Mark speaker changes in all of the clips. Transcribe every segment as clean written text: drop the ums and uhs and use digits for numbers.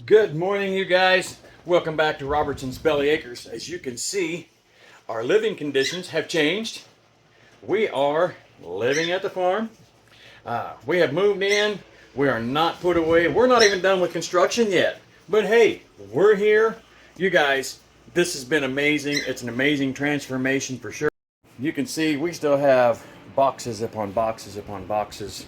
Speaker 1: Good morning, you guys. Welcome back to Robertson's Belly Acres. As you can see, our living conditions have changed. We are living at the farm. We have moved in. We are not put away. We're not even done with construction yet. But hey, we're here. You guys, this has been amazing. It's an amazing transformation for sure. You can see we still have boxes upon boxes upon boxes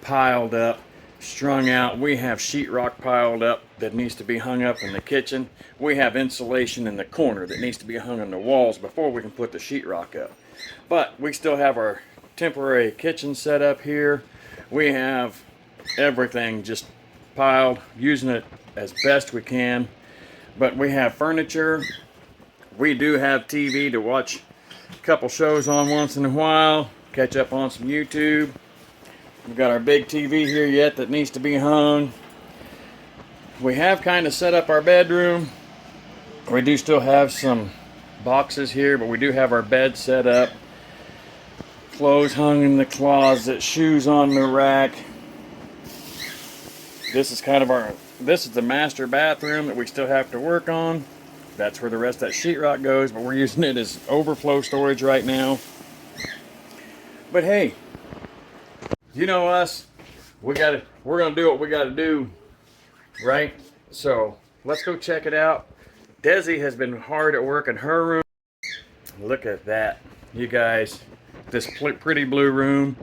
Speaker 1: piled up, strung out. We have sheetrock piled up that needs to be hung up in the kitchen. We have insulation in the corner that needs to be hung on the walls before we can put the sheetrock up. But we still have our temporary kitchen set up here. We have everything just piled, using it as best we can. But we have furniture. We do have TV to watch a couple shows on once in a while, catch up on some YouTube. We've got our big TV here yet that needs to be hung. We have kind of set up our bedroom. We do still have some boxes here, but we do have our bed set up. Clothes hung in the closet, shoes on the rack. This is this is the master bathroom that we still have to work on. That's where the rest of that sheetrock goes, but we're using it as overflow storage right now. But hey, you know us, we're gonna do what we gotta do, right? So let's go check it out. Desi has been hard at work in her room. Look at that, you guys, this pretty blue room.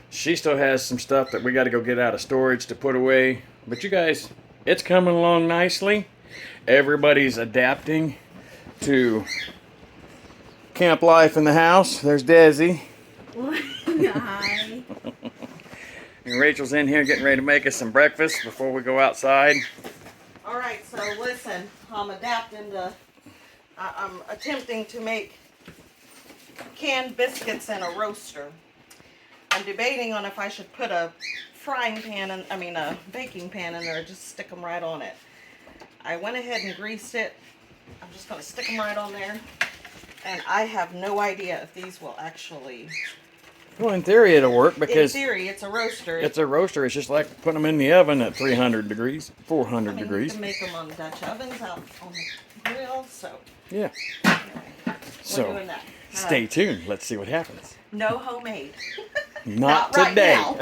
Speaker 1: She still has some stuff that we got to go get out of storage to put away. But you guys, it's coming along nicely. Everybody's adapting to camp life in the house. There's Desi.
Speaker 2: Hi.
Speaker 1: And Rachel's in here getting ready to make us some breakfast before we go outside.
Speaker 2: All right, so listen, I'm attempting to make canned biscuits in a roaster. I'm debating on if I should put a a baking pan in there, just stick them right on it. I went ahead and greased it. I'm just going to stick them right on there. And I have no idea if these will actually...
Speaker 1: Well, in theory it'll work because...
Speaker 2: In theory, it's a roaster.
Speaker 1: It's a roaster. It's just like putting them in the oven at 300 degrees, 400 degrees.
Speaker 2: You can make them on Dutch ovens out on the grill, so...
Speaker 1: Yeah.
Speaker 2: Anyway,
Speaker 1: So,
Speaker 2: we're doing that.
Speaker 1: stay tuned. Let's see what happens.
Speaker 2: No homemade.
Speaker 1: Not
Speaker 2: right
Speaker 1: today.
Speaker 2: now.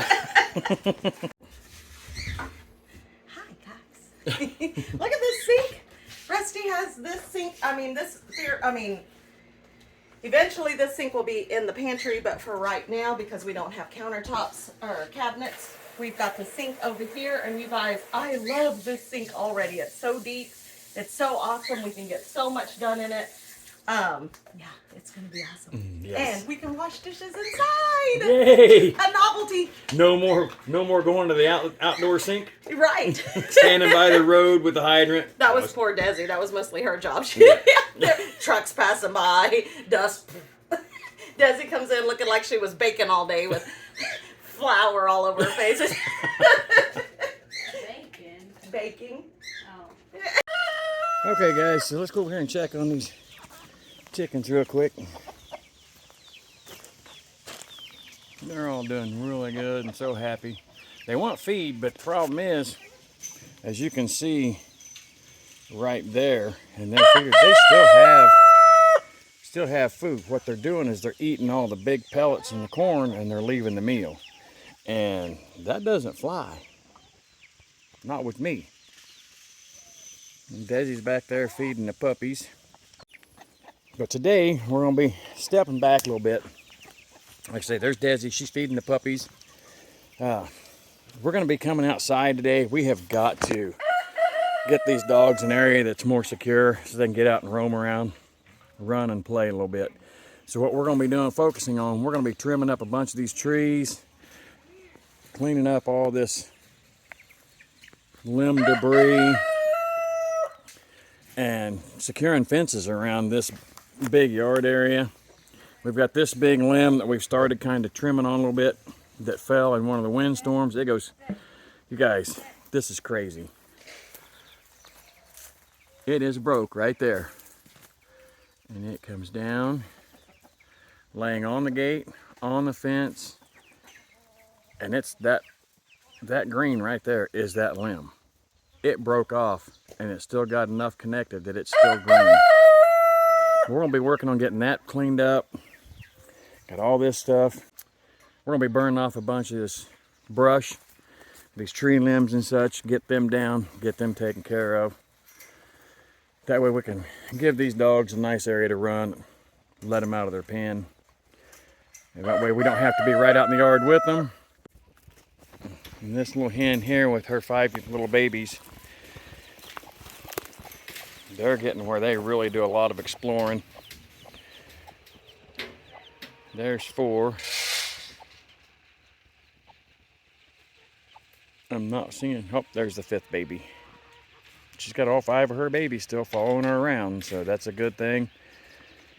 Speaker 2: Hi, guys. Look at this sink. Rusty has this sink. Eventually this sink will be in the pantry, but for right now, because we don't have countertops or cabinets, we've got the sink over here. And you guys, I love this sink already. It's so deep. It's so awesome. We can get so much done in it. Yeah, it's gonna be awesome.
Speaker 1: Yes.
Speaker 2: And we can wash dishes inside.
Speaker 1: Yay!
Speaker 2: A novelty.
Speaker 1: No more going to the outdoor sink.
Speaker 2: Right.
Speaker 1: Standing by the road with the hydrant.
Speaker 2: That was poor Desi. That was mostly her job.
Speaker 1: Yeah.
Speaker 2: Trucks passing by, dust. Desi comes in looking like she was baking all day with flour all over her face. Baking.
Speaker 1: Oh. Okay, guys. So let's go over here and check on these chickens real quick. They're all doing really good and so happy. They want feed, but the problem is, as you can see right there, and they figured they still have food. What they're doing is they're eating all the big pellets in the corn and they're leaving the meal. And that doesn't fly. Not with me. And Desi's back there feeding the puppies. But today we're going to be stepping back a little bit. Like I say, there's Desi. She's feeding the puppies. We're going to be coming outside today. We have got to get these dogs in an area that's more secure so they can get out and roam around, run and play a little bit. So what we're going to be doing, focusing on, we're going to be trimming up a bunch of these trees, cleaning up all this limb debris, and securing fences around this big yard area. We've got this big limb that we've started kind of trimming on a little bit that fell in one of the windstorms. It goes, you guys, this is crazy. It is broke right there. And it comes down, laying on the gate, on the fence, and it's that green right there is that limb. it broke off, and it still got enough connected that it's still green. We're gonna be working on getting that cleaned up. Got all this stuff. We're gonna be burning off a bunch of this brush, these tree limbs and such, get them down, get them taken care of. That way we can give these dogs a nice area to run, let them out of their pen. And that way we don't have to be right out in the yard with them. And this little hen here with her 5 little babies, they're getting where they really do a lot of exploring. There's 4. I'm not seeing, oh, there's the 5th baby. She's got all 5 of her babies still following her around, so that's a good thing.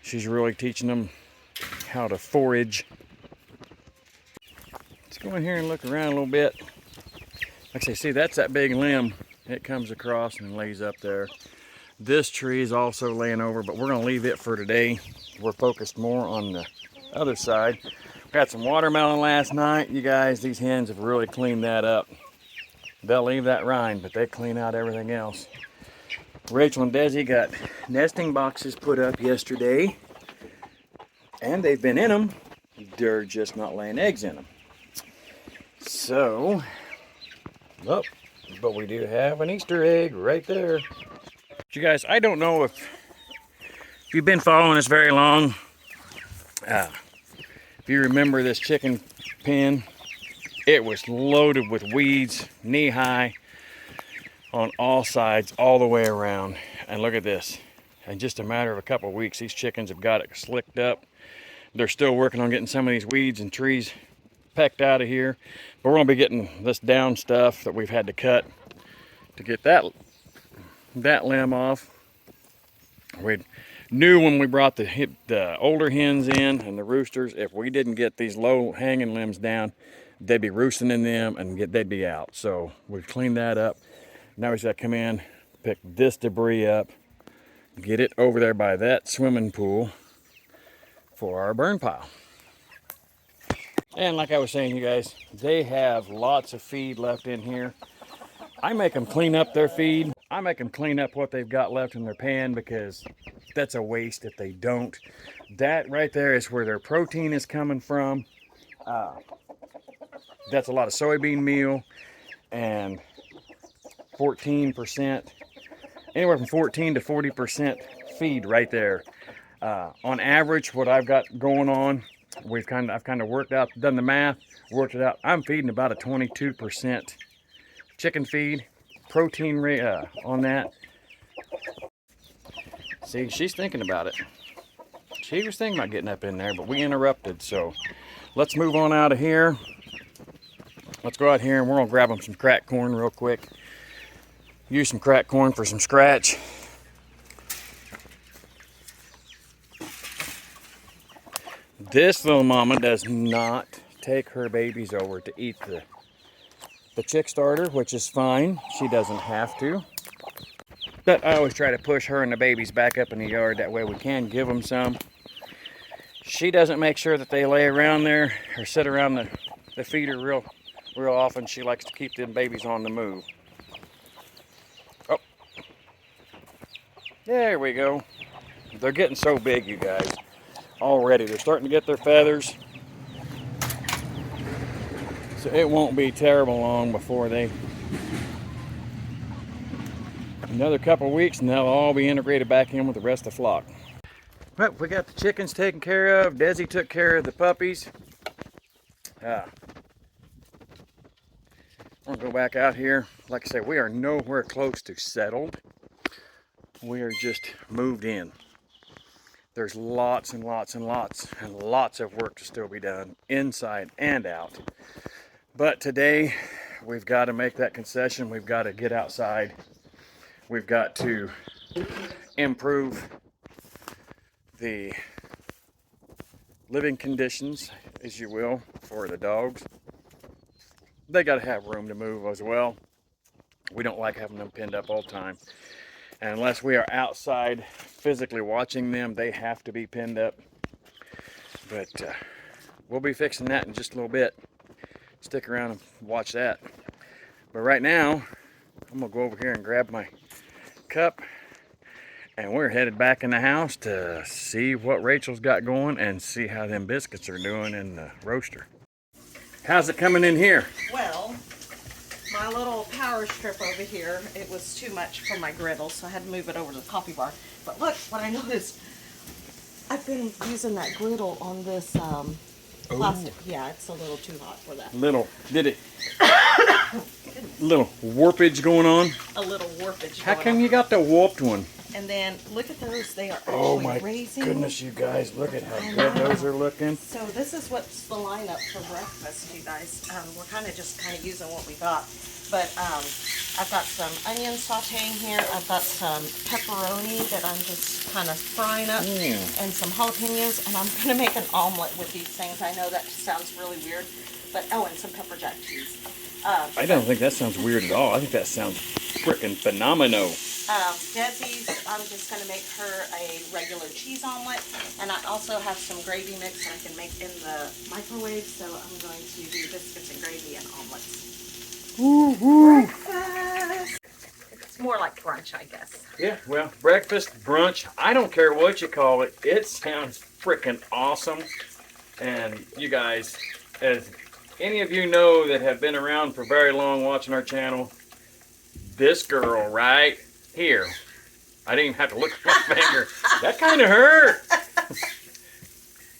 Speaker 1: She's really teaching them how to forage. Let's go in here and look around a little bit. Like I say, see, that's that big limb. It comes across and lays up there. This tree is also laying over, but we're gonna leave it for today. We're focused more on the other side. Got some watermelon last night. You guys, these hens have really cleaned that up. They'll leave that rind, but they clean out everything else. Rachel and Desi got nesting boxes put up yesterday, and they've been in them. They're just not laying eggs in them. So, oh, but we do have an Easter egg right there. You guys, I don't know if you've been following us very long. If you remember this chicken pen, it was loaded with weeds, knee-high, on all sides, all the way around. And look at this. In just a matter of a couple of weeks, these chickens have got it slicked up. They're still working on getting some of these weeds and trees pecked out of here. But we're gonna be getting this down stuff that we've had to cut to get that limb off. We knew when we brought the older hens in and the roosters, if we didn't get these low hanging limbs down, they'd be roosting in them and they'd be out. So we've cleaned that up. Now we just gotta come in, pick this debris up, get it over there by that swimming pool for our burn pile. And like I was saying, you guys, they have lots of feed left in here. I make them clean up their feed. I make them clean up what they've got left in their pan, because that's a waste if they don't. That right there is where their protein is coming from. That's a lot of soybean meal, and 14%, anywhere from 14 to 40% feed right there. On average, what I've got going on, I've kind of worked out, done the math, worked it out. I'm feeding about a 22% chicken feed, protein rate on that. See, she's thinking about it. She was thinking about getting up in there, but we interrupted. So let's move on out of here. Let's go out here and we're gonna grab them some cracked corn real quick. Use some cracked corn for some scratch. This little mama does not take her babies over to eat the chick starter, which is fine. She doesn't have to. But I always try to push her and the babies back up in the yard. That way we can give them some. She doesn't make sure that they lay around there or sit around the feeder real often. She likes to keep them babies on the move. Oh, there we go. They're getting so big, you guys. Already, they're starting to get their feathers. So it won't be terrible long before another couple of weeks, and they'll all be integrated back in with the rest of the flock. Well, we got the chickens taken care of. Desi took care of the puppies. I'm gonna go back out here. Like I say, we are nowhere close to settled. We are just moved in. There's lots and lots and lots and lots of work to still be done, inside and out. But today, we've got to make that concession. We've got to get outside. We've got to improve the living conditions, as you will, for the dogs. They got to have room to move as well. We don't like having them pinned up all the time. And unless we are outside physically watching them, they have to be pinned up. But we'll be fixing that in just a little bit. Stick around and watch that. But right now, I'm gonna go over here and grab my cup, and we're headed back in the house to see what Rachel's got going and see how them biscuits are doing in the roaster. How's it coming in here?
Speaker 2: Well, my little power strip over here, it was too much for my griddle, so I had to move it over to the coffee bar. But look, what I noticed, I've been using that griddle on this plastic. Yeah, it's a little too hot for that.
Speaker 1: Little warpage going on?
Speaker 2: A little warpage
Speaker 1: How
Speaker 2: going
Speaker 1: come
Speaker 2: on.
Speaker 1: you got the warped one?
Speaker 2: And then look at those, they are actually
Speaker 1: Oh my
Speaker 2: raising.
Speaker 1: goodness, you guys, look at how good those are looking.
Speaker 2: So this is what's the lineup for breakfast, you guys. We're kind of using what we got. But I've got some onion sauteing here. I've got some pepperoni that I'm just kind of frying up, and some jalapenos, and I'm going to make an omelet with these things. I know that sounds really weird, but oh, and some pepper jack cheese.
Speaker 1: I don't think that sounds weird at all. I think that sounds freaking phenomenal.
Speaker 2: Desi's, I'm just going to make her a regular cheese omelet, and I also have some gravy mix that I can make in the microwave, so I'm going to do biscuits and gravy and omelets. Breakfast! It's more like brunch, I guess.
Speaker 1: Yeah, well, breakfast, brunch, I don't care what you call it. It sounds freaking awesome. And you guys, as any of you know that have been around for very long watching our channel, this girl right here, I didn't even have to look at my finger. That kind of hurt.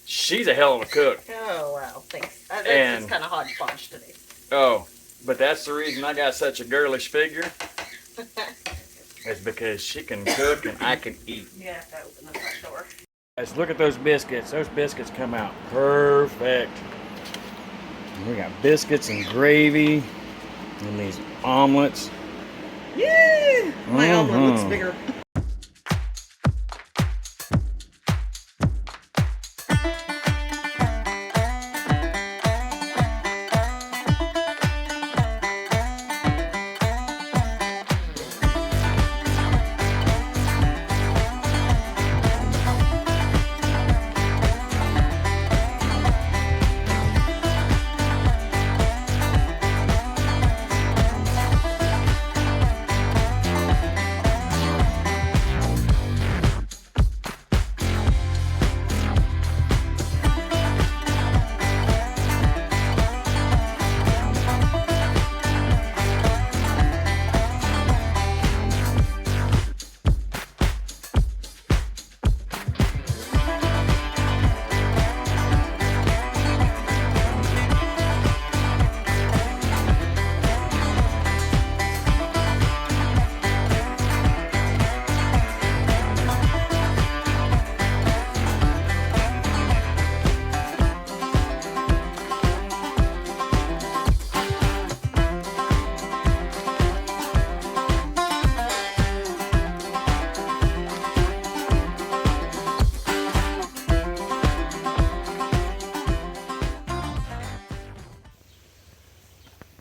Speaker 1: She's a hell of a cook.
Speaker 2: Oh, wow, thanks.
Speaker 1: And-
Speaker 2: It's kind of hodgepodge today.
Speaker 1: Oh, but that's the reason I got such a girlish figure. It's because she can cook and I can eat.
Speaker 2: You have to open the front door.
Speaker 1: Guys, look at those biscuits. Those biscuits come out perfect. And we got biscuits and gravy and these omelets.
Speaker 2: Yeah! My omelet looks bigger.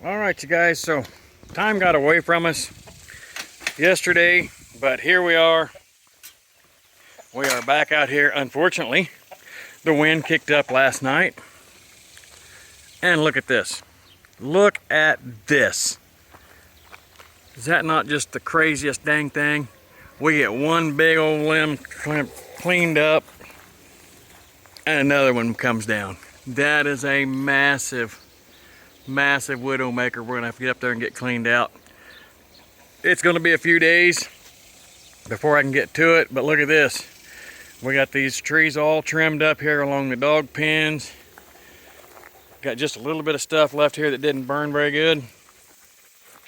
Speaker 1: All right, you guys, so time got away from us yesterday, but here we are. We are back out here. Unfortunately, the wind kicked up last night. And look at this. Look at this. Is that not just the craziest dang thing? We get one big old limb cleaned up and another one comes down. That is a massive widowmaker. We're gonna have to get up there and get cleaned out. It's gonna be a few days before I can get to it, but look at this. We got these trees all trimmed up here along the dog pens. Got just a little bit of stuff left here that didn't burn very good.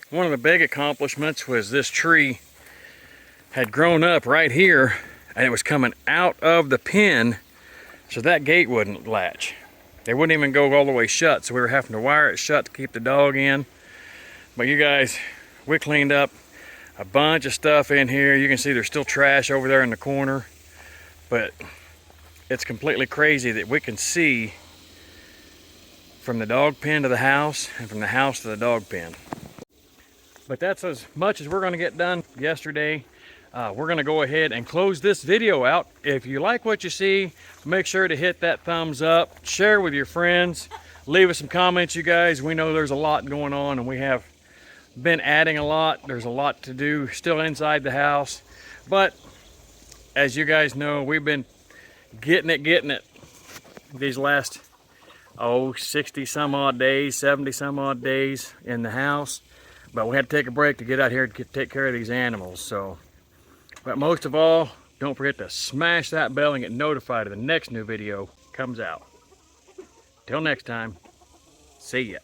Speaker 1: One of the big accomplishments was this tree had grown up right here and it was coming out of the pen, so that gate wouldn't latch. They wouldn't even go all the way shut, so we were having to wire it shut to keep the dog in. But you guys, we cleaned up a bunch of stuff in here. You can see there's still trash over there in the corner, but it's completely crazy that we can see from the dog pen to the house and from the house to the dog pen. But that's as much as we're going to get done yesterday. We're going to go ahead and close this video out. If you like what you see, make sure to hit that thumbs up, share with your friends, leave us some comments, you guys. We know there's a lot going on and we have been adding a lot. There's a lot to do still inside the house, but as you guys know, we've been getting it these last 60 some odd days, 70 some odd days in the house. But we had to take a break to get out here to take care of these animals. So, but most of all, don't forget to smash that bell and get notified of the next new video comes out. Till next time, see ya.